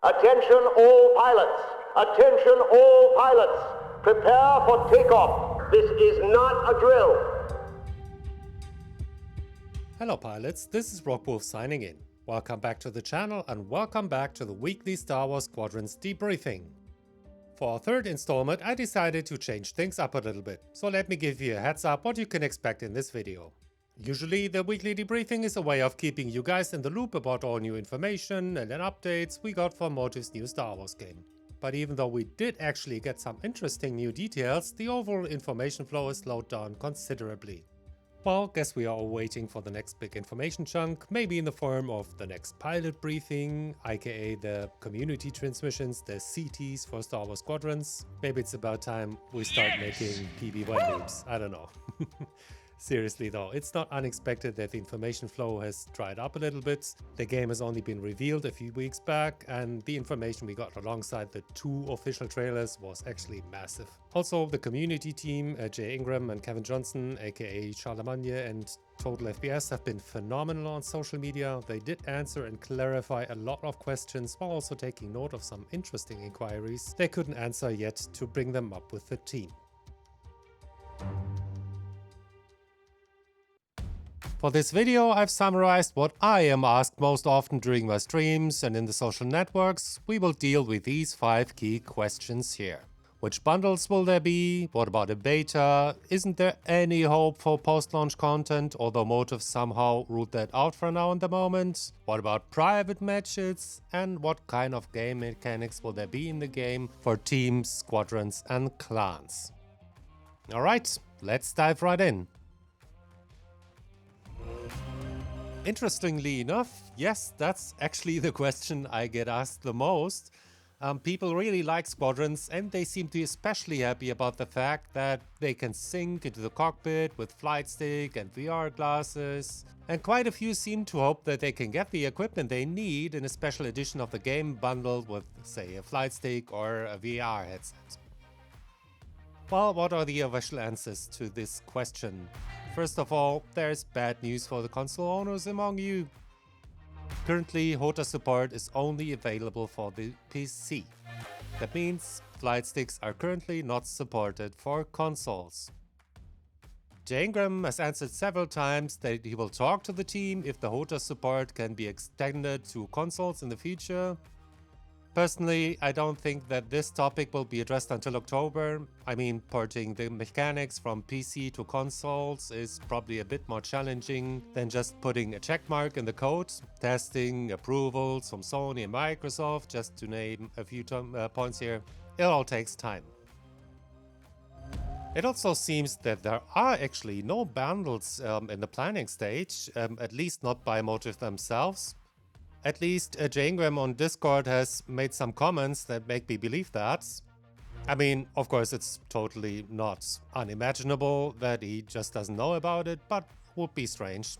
Attention all pilots! Attention all pilots! Prepare for takeoff. This is not a drill. Hello pilots, this is Rockwolf signing in. Welcome back to the channel and welcome back to the weekly Star Wars Squadrons debriefing. For our third installment, I decided to change things up a little bit, so let me give you a heads up what you can expect in this video. Usually the weekly debriefing is a way of keeping you guys in the loop about all new information and updates we got from Motive's new Star Wars game. But even though we did actually get some interesting new details, the overall information flow is slowed down considerably. Well, guess we are all waiting for the next big information chunk, maybe in the form of the next pilot briefing, aka the community transmissions, the CTs for Star Wars Squadrons. Maybe it's about time we start making PB1 memes, I don't know. Seriously though, it's not unexpected that the information flow has dried up a little bit. The game has only been revealed a few weeks back and the information we got alongside the 2 official trailers was actually massive. Also, the community team, Jay Ingram and Kevin Johnson, aka Charlemagne and Total FPS, have been phenomenal on social media. They did answer and clarify a lot of questions while also taking note of some interesting inquiries they couldn't answer yet to bring them up with the team. For this video, I've summarized what I am asked most often during my streams and in the social networks. We will deal with these 5 key questions here. Which bundles will there be? What about a beta? Isn't there any hope for post-launch content, although Motive somehow ruled that out for now in the moment? What about private matches? And what kind of game mechanics will there be in the game for teams, squadrons and clans? Alright, let's dive right in. Interestingly enough, yes, that's actually the question I get asked the most. People really like Squadrons and they seem to be especially happy about the fact that they can sync into the cockpit with flight stick and VR glasses. And quite a few seem to hope that they can get the equipment they need in a special edition of the game bundled with, say, a flight stick or a VR headset. Well, what are the official answers to this question? First of all, there's bad news for the console owners among you. Currently, HOTA support is only available for the PC. That means flight sticks are currently not supported for consoles. Jay Ingram has answered several times that he will talk to the team if the HOTA support can be extended to consoles in the future. Personally, I don't think that this topic will be addressed until October. I mean, porting the mechanics from PC to consoles is probably a bit more challenging than just putting a checkmark in the code, testing approvals from Sony and Microsoft, just to name a few points here. It all takes time. It also seems that there are actually no bundles in the planning stage, at least not by Motive themselves. At least Jay Ingram on Discord has made some comments that make me believe that. I mean, of course it's totally not unimaginable that he just doesn't know about it, but would be strange.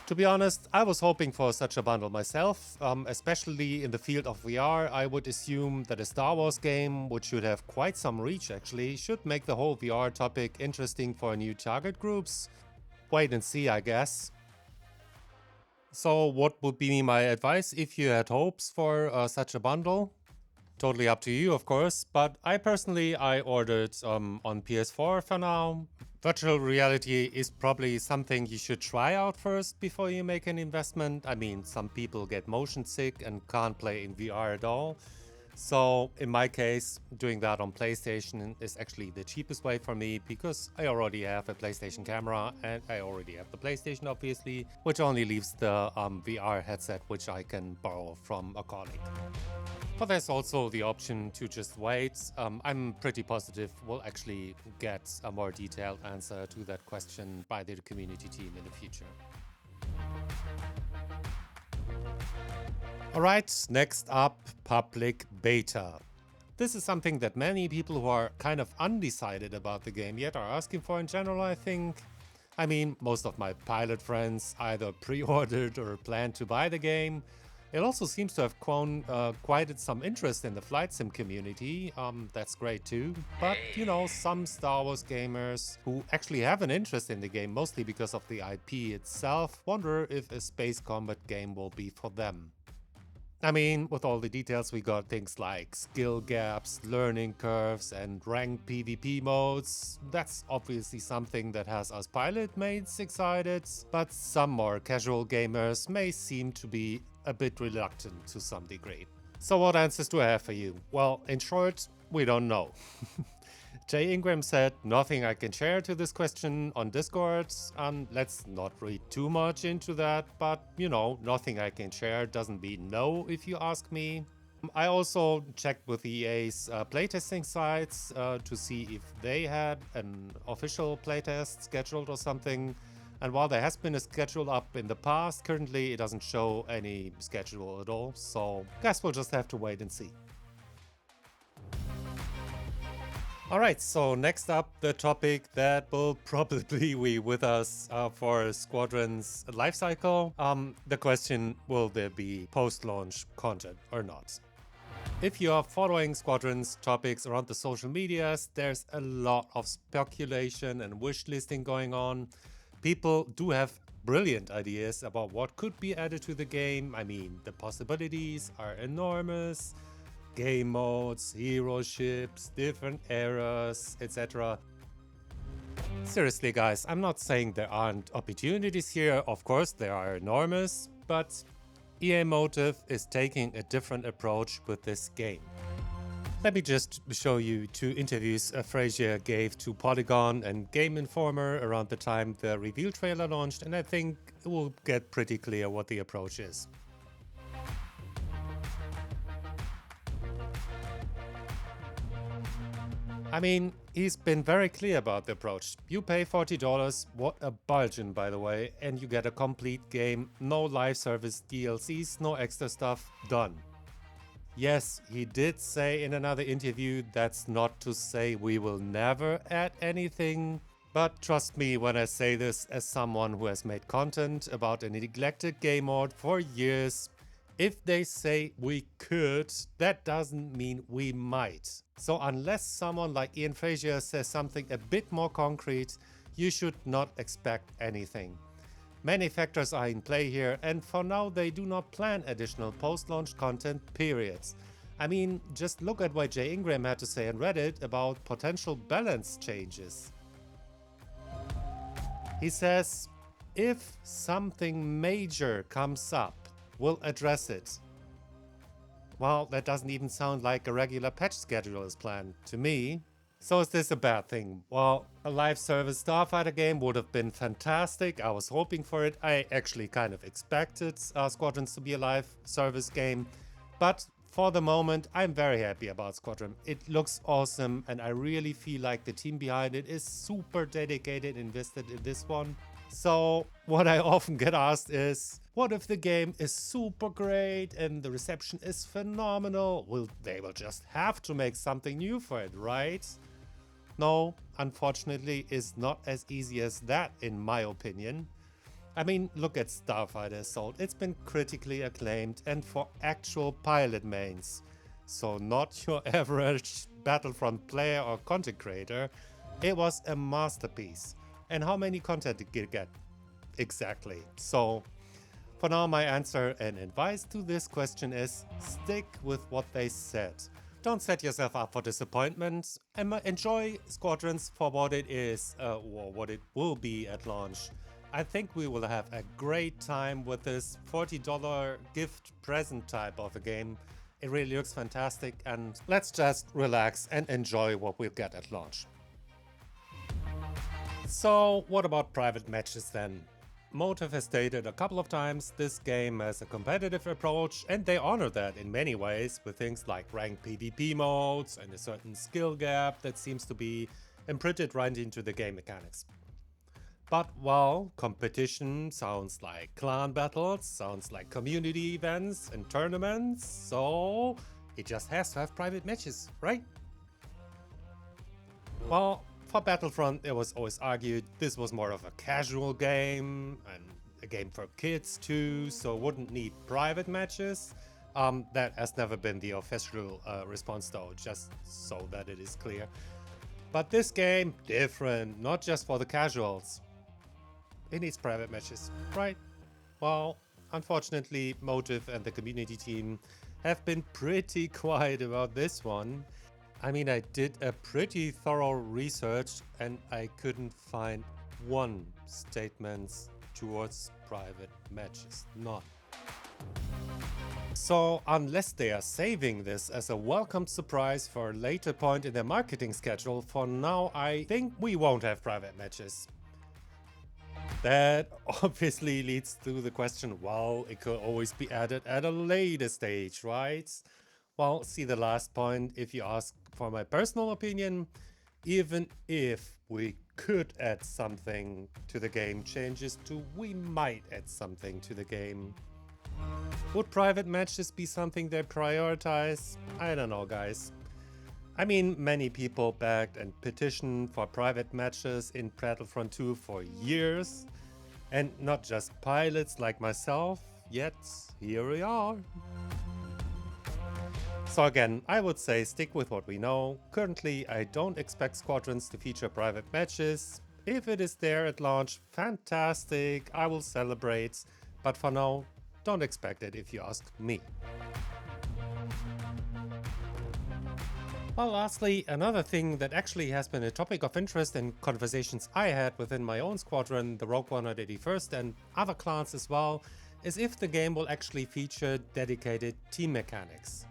To be honest, I was hoping for such a bundle myself, especially in the field of VR. I would assume that a Star Wars game, which should have quite some reach actually, should make the whole VR topic interesting for new target groups. Wait and see, I guess. So what would be my advice if you had hopes for such a bundle? Totally up to you, of course, but I ordered on PS4 for now. Virtual reality is probably something you should try out first before you make an investment. I mean, some people get motion sick and can't play in VR at all. So in my case, doing that on PlayStation is actually the cheapest way for me because I already have a PlayStation camera and I already have the PlayStation obviously, which only leaves the VR headset which I can borrow from a colleague. But there's also the option to just wait. I'm pretty positive we'll actually get a more detailed answer to that question by the community team in the future. Alright, next up, public beta. This is something that many people who are kind of undecided about the game yet are asking for in general, I think. I mean, most of my pilot friends either pre-ordered or plan to buy the game. It also seems to have quieted some interest in the flight sim community. That's great too. But, you know, some Star Wars gamers who actually have an interest in the game, mostly because of the IP itself, wonder if a space combat game will be for them. I mean, with all the details, we got things like skill gaps, learning curves, and ranked PvP modes. That's obviously something that has us pilot mates excited, but some more casual gamers may seem to be a bit reluctant to some degree. So what answers do I have for you? Well, in short, we don't know. Jay Ingram said, nothing I can share to this question on Discord. Let's not read too much into that, but you know, nothing I can share doesn't mean no if you ask me. I also checked with EA's playtesting sites to see if they had an official playtest scheduled or something. And while there has been a schedule up in the past, currently it doesn't show any schedule at all. So guess we'll just have to wait and see. Alright, so next up, the topic that will probably be with us for Squadrons lifecycle. The question, will there be post-launch content or not? If you are following Squadrons topics around the social medias, there's a lot of speculation and wish listing going on. People do have brilliant ideas about what could be added to the game. I mean, the possibilities are enormous. Game modes, hero ships, different eras, etc. Seriously guys, I'm not saying there aren't opportunities here, of course they are enormous, but EA Motive is taking a different approach with this game. Let me just show you two interviews Frazier gave to Polygon and Game Informer around the time the reveal trailer launched, and I think it will get pretty clear what the approach is. I mean, he's been very clear about the approach. You pay $40, what a bargain by the way, and you get a complete game, no live service DLCs, no extra stuff, done. Yes, he did say in another interview that's not to say we will never add anything, but trust me when I say this as someone who has made content about a neglected game mode for years. If they say we could, that doesn't mean we might. So unless someone like Ian Frazier says something a bit more concrete, you should not expect anything. Many factors are in play here, and for now they do not plan additional post-launch content, periods. I mean, just look at what Jay Ingram had to say on Reddit about potential balance changes. He says, if something major comes up, we'll address it. Well, that doesn't even sound like a regular patch schedule is planned to me. So is this a bad thing? Well, a live service Starfighter game would have been fantastic. I was hoping for it. I actually kind of expected Squadrons to be a live service game. But for the moment, I'm very happy about Squadron. It looks awesome and I really feel like the team behind it is super dedicated, invested in this one. So what I often get asked is, what if the game is super great and the reception is phenomenal? Well, they will just have to make something new for it, right? No, unfortunately, it's not as easy as that in my opinion. I mean, look at Starfighter Assault. It's been critically acclaimed and for actual pilot mains. So not your average Battlefront player or content creator. It was a masterpiece. And how many content did it get? Exactly. So for now, my answer and advice to this question is stick with what they said. Don't set yourself up for disappointment. Enjoy Squadrons for what it is, or what it will be at launch. I think we will have a great time with this $40 gift present type of a game. It really looks fantastic, and let's just relax and enjoy what we'll get at launch. So what about private matches then? Motive has stated a couple of times this game has a competitive approach, and they honor that in many ways with things like ranked PvP modes and a certain skill gap that seems to be imprinted right into the game mechanics. But while competition sounds like clan battles, sounds like community events and tournaments, so it just has to have private matches, right? Well, for Battlefront, it was always argued this was more of a casual game and a game for kids too, so wouldn't need private matches. That has never been the official response though, just so that it is clear. But this game, different, not just for the casuals. It needs private matches, right? Well, unfortunately, Motive and the community team have been pretty quiet about this one. I mean, I did a pretty thorough research and I couldn't find one statement towards private matches. None. So, unless they are saving this as a welcome surprise for a later point in their marketing schedule, for now I think we won't have private matches. That obviously leads to the question, well, it could always be added at a later stage, right? Well, see the last point. If you ask for my personal opinion, even if we could add something to the game, changes to we might add something to the game. Would private matches be something they prioritize? I don't know, guys. I mean, many people begged and petitioned for private matches in Battlefront 2 for years. And not just pilots like myself, yet here we are. So again, I would say stick with what we know. Currently, I don't expect Squadrons to feature private matches. If it is there at launch, fantastic, I will celebrate. But for now, don't expect it if you ask me. Well, lastly, another thing that actually has been a topic of interest in conversations I had within my own squadron, the Rogue 181st, and other clans as well, is if the game will actually feature dedicated team mechanics.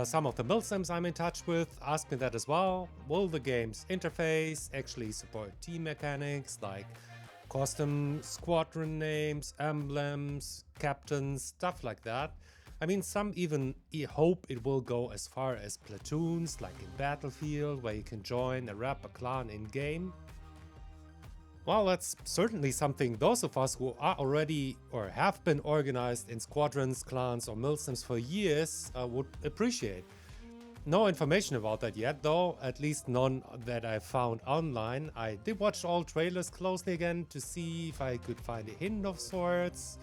Some of the milsims I'm in touch with ask me that as well. Will the game's interface actually support team mechanics like custom squadron names, emblems, captains, stuff like that? I mean, some even hope it will go as far as platoons, like in Battlefield, where you can join a rep, a clan in-game. Well, that's certainly something those of us who are already or have been organized in squadrons, clans or milsims for years would appreciate. No information about that yet though, at least none that I found online. I did watch all trailers closely again to see if I could find a hint of sorts.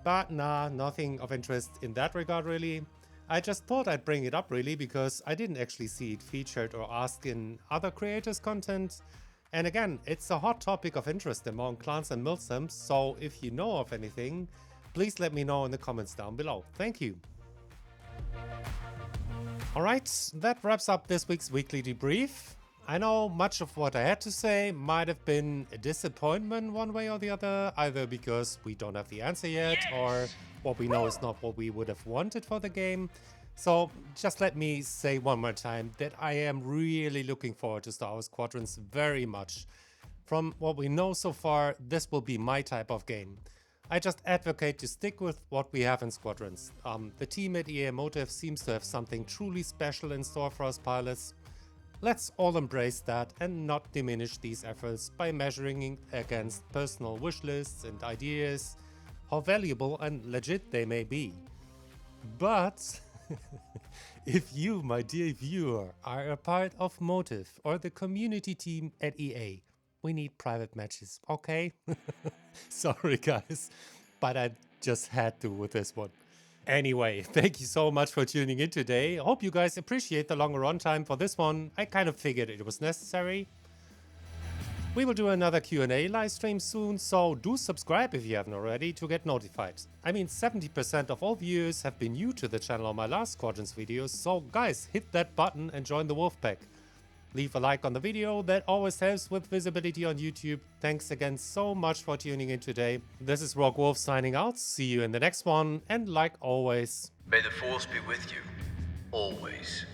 But nah, nothing of interest in that regard really. I just thought I'd bring it up really because I didn't actually see it featured or asked in other creators' content. And again, it's a hot topic of interest among clans and milsims, so if you know of anything, please let me know in the comments down below. Thank you. Alright, that wraps up this week's weekly debrief. I know much of what I had to say might have been a disappointment one way or the other, either because we don't have the answer yet, or what we know is not what we would have wanted for the game. So just let me say one more time that I am really looking forward to Star Wars Squadrons very much. From what we know so far, this will be my type of game. I just advocate to stick with what we have in Squadrons. The team at EA Motive seems to have something truly special in store for us pilots. Let's all embrace that and not diminish these efforts by measuring against personal wish lists and ideas, how valuable and legit they may be. But if you, my dear viewer, are a part of Motive or the community team at EA, we need private matches, okay? Sorry guys, but I just had to with this one. Anyway, thank you so much for tuning in today. I hope you guys appreciate the longer runtime for this one. I kind of figured it was necessary. We will do another Q&A live stream soon, so do subscribe if you haven't already to get notified. I mean, 70% of all viewers have been new to the channel on my last Squadrons videos, so guys, hit that button and join the Wolfpack. Leave a like on the video, that always helps with visibility on YouTube. Thanks again so much for tuning in today. This is Rogue Wolf signing out, see you in the next one, and like always, may the Force be with you, always.